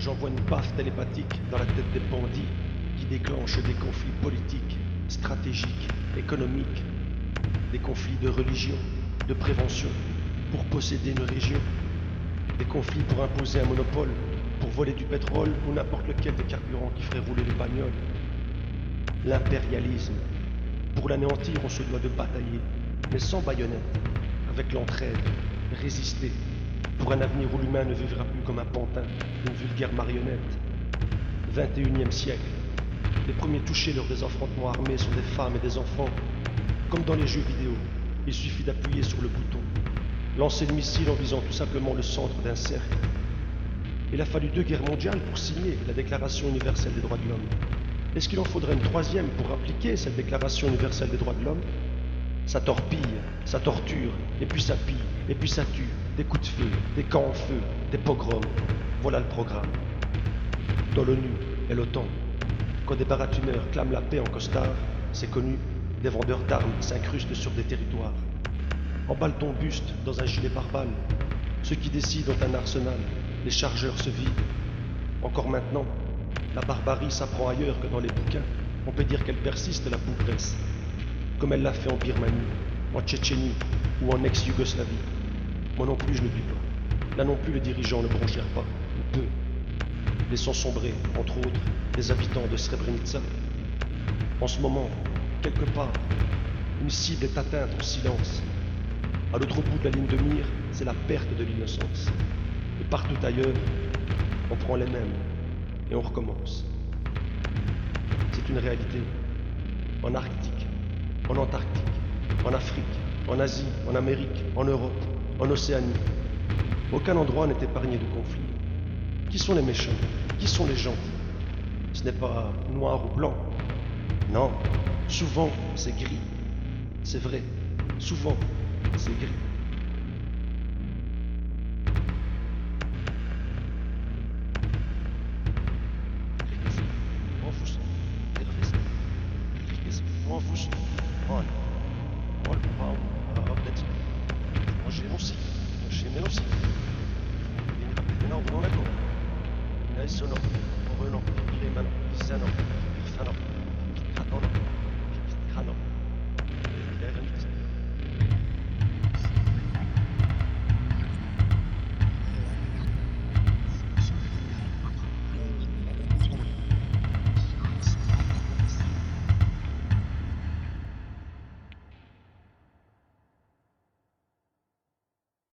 J'envoie une baffe télépathique dans la tête des bandits qui déclenchent des conflits politiques, stratégiques, économiques, des conflits de religion, de prévention, pour posséder une région, des conflits pour imposer un monopole, pour voler du pétrole ou n'importe lequel des carburants qui ferait rouler les bagnoles. L'impérialisme. Pour l'anéantir, on se doit de batailler, mais sans baïonnette, avec l'entraide, résister, pour un avenir où l'humain ne vivra plus comme un pantin, une vulgaire marionnette. 21e siècle. Les premiers touchés lors des affrontements armés sont des femmes et des enfants. Comme dans les jeux vidéo, il suffit d'appuyer sur le bouton, lancer le missile en visant tout simplement le centre d'un cercle. Il a fallu 2 guerres mondiales pour signer la Déclaration universelle des droits de l'homme. Est-ce qu'il en faudrait une 3e pour appliquer cette Déclaration universelle des droits de l'homme? Ça torpille, ça torture, et puis ça pille, et puis ça tue, des coups de feu, des camps en feu, des pogroms. Voilà le programme. Dans l'ONU et l'OTAN, quand des baratineurs clament la paix en costard, c'est connu, des vendeurs d'armes s'incrustent sur des territoires. Emballe ton buste dans un gilet pare-balles. Ceux qui décident ont un arsenal, les chargeurs se vident. Encore maintenant, la barbarie s'apprend ailleurs que dans les bouquins. On peut dire qu'elle persiste, la bougresse, comme elle l'a fait en Birmanie, en Tchétchénie ou en ex-Yougoslavie. Moi non plus, je n'oublie pas. Là non plus, les dirigeants ne bronchèrent pas, ou peu. Laissant sombrer, entre autres, les habitants de Srebrenica. En ce moment, quelque part, une cible est atteinte en silence. À l'autre bout de la ligne de mire, c'est la perte de l'innocence. Et partout ailleurs, on prend les mêmes et on recommence. C'est une réalité. En Arctique, en Antarctique, en Afrique, en Asie, en Amérique, en Europe, en Océanie. Aucun endroit n'est épargné de conflits. Qui sont les méchants? Qui sont les gentils? Ce n'est pas noir ou blanc. Non, souvent c'est gris. C'est vrai, souvent c'est gris.